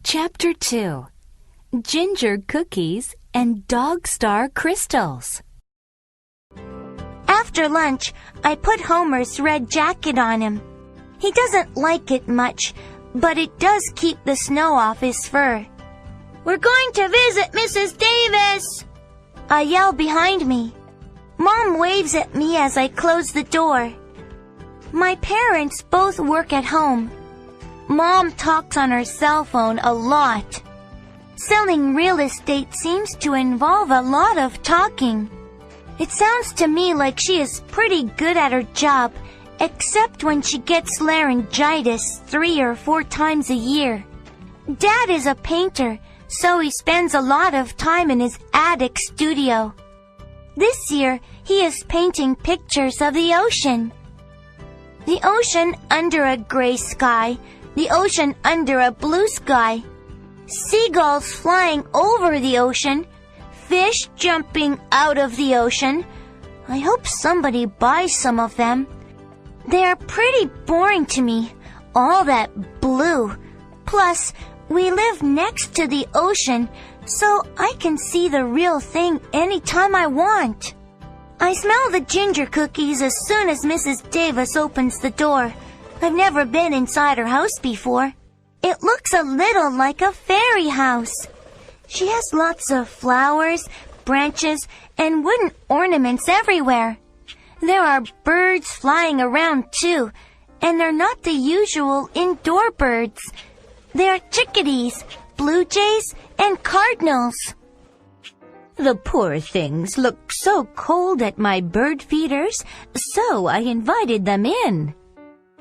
Chapter 2. Ginger Cookies and Dog Star Crystals. After lunch, I put Homer's red jacket on him. He doesn't like it much, but it does keep the snow off his fur. "We're going to visit Mrs. Davis!" I yell behind me. Mom waves at me as I close the door. My parents both work at home. Mom talks on her cell phone a lot. Selling real estate seems to involve a lot of talking. It sounds to me like she is pretty good at her job, except when she gets laryngitis 3 or 4 times a year. Dad is a painter, so he spends a lot of time in his attic studio. This year, he is painting pictures of the ocean. The ocean under a gray sky, the ocean under a blue sky. Seagulls flying over the ocean, fish jumping out of the ocean. I hope somebody buys some of them. They are pretty boring to me, all that blue. Plus, we live next to the ocean, so I can see the real thing anytime I want. I smell the ginger cookies as soon as Mrs. Davis opens the door. I've never been inside her house before. It looks a little like a fairy house. She has lots of flowers, branches, and wooden ornaments everywhere. There are birds flying around too, and they're not the usual indoor birds. They're chickadees, blue jays, and cardinals. The poor things look so cold at my bird feeders, so I invited them in.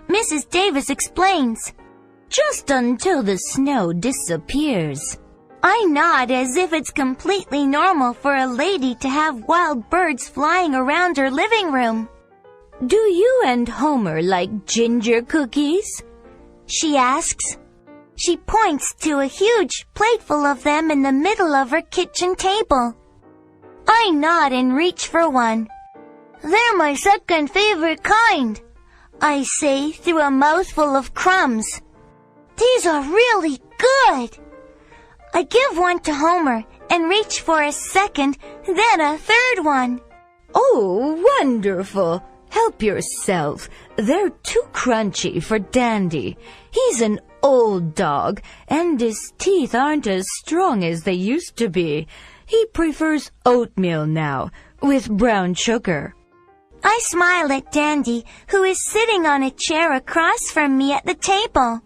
Mrs. Davis explains. Just until the snow disappears. I nod as if it's completely normal for a lady to have wild birds flying around her living room. Do you and Homer like ginger cookies? She asks. She points to a huge plateful of them in the middle of her kitchen table. I nod and reach for one. "They're my second favorite kind," I say through a mouthful of crumbs. "These are really good." I give one to Homer and reach for a second, then a third one. "Oh, wonderful. Help yourself. They're too crunchy for Dandy. He's an old dog, and his teeth aren't as strong as they used to be. He prefers oatmeal now, with brown sugar." I smile at Dandy, who is sitting on a chair across from me at the table.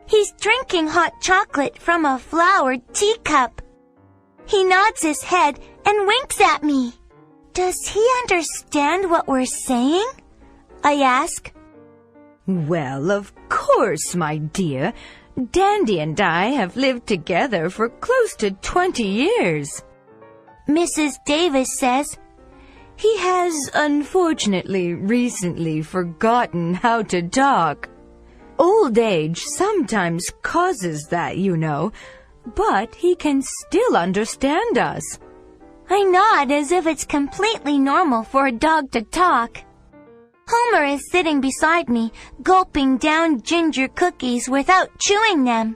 He's drinking hot chocolate from a flowered teacup. He nods his head and winks at me. Does he understand what we're saying? I ask. "Well, of course, my dear. Dandy and I have lived together for close to 20 years. Mrs. Davis says, He has unfortunately recently forgotten how to talk. Old age sometimes causes that, you know, but he can still understand us." I nod as if it's completely normal for a dog to talk. Homer is sitting beside me, gulping down ginger cookies without chewing them.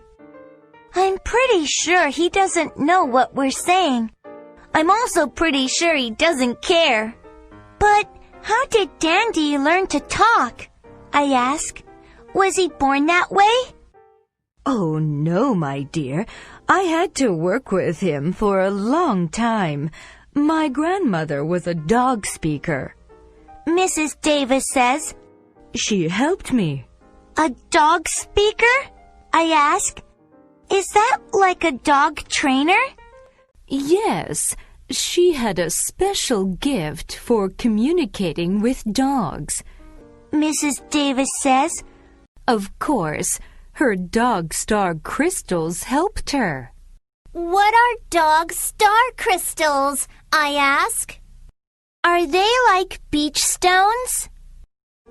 I'm pretty sure he doesn't know what we're saying. I'm also pretty sure he doesn't care. But how did Dandy learn to talk? I ask. Was he born that way? "Oh, no, my dear. I had to work with him for a long time. My grandmother was a dog speaker." Mrs. Davis says. "She helped me." A dog speaker? I ask. Is that like a dog trainer? Yes, she had a special gift for communicating with dogs. Mrs. Davis says. Of course, her dog star crystals helped her. "What are dog star crystals?" I ask. "Are they like beach stones?"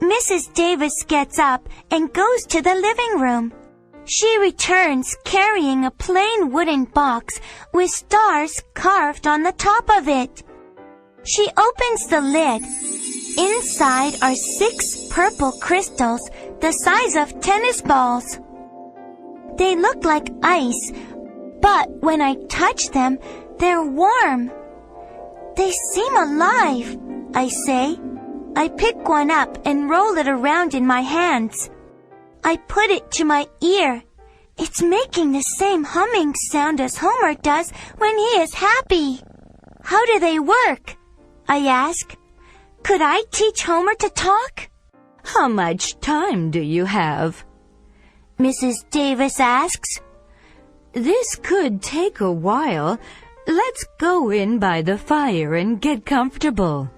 Mrs. Davis gets up and goes to the living room. She returns carrying a plain wooden box with stars carved on the top of it. She opens the lid. Inside are 6 purple crystals the size of tennis balls. They look like ice, but when I touch them, they're warm. They seem alive, I say. I pick one up and roll it around in my hands. I put it to my ear. It's making the same humming sound as Homer does when he is happy. How do they work? I ask. Could I teach Homer to talk? How much time do you have? Mrs. Davis asks. This could take a while. Let's go in by the fire and get comfortable.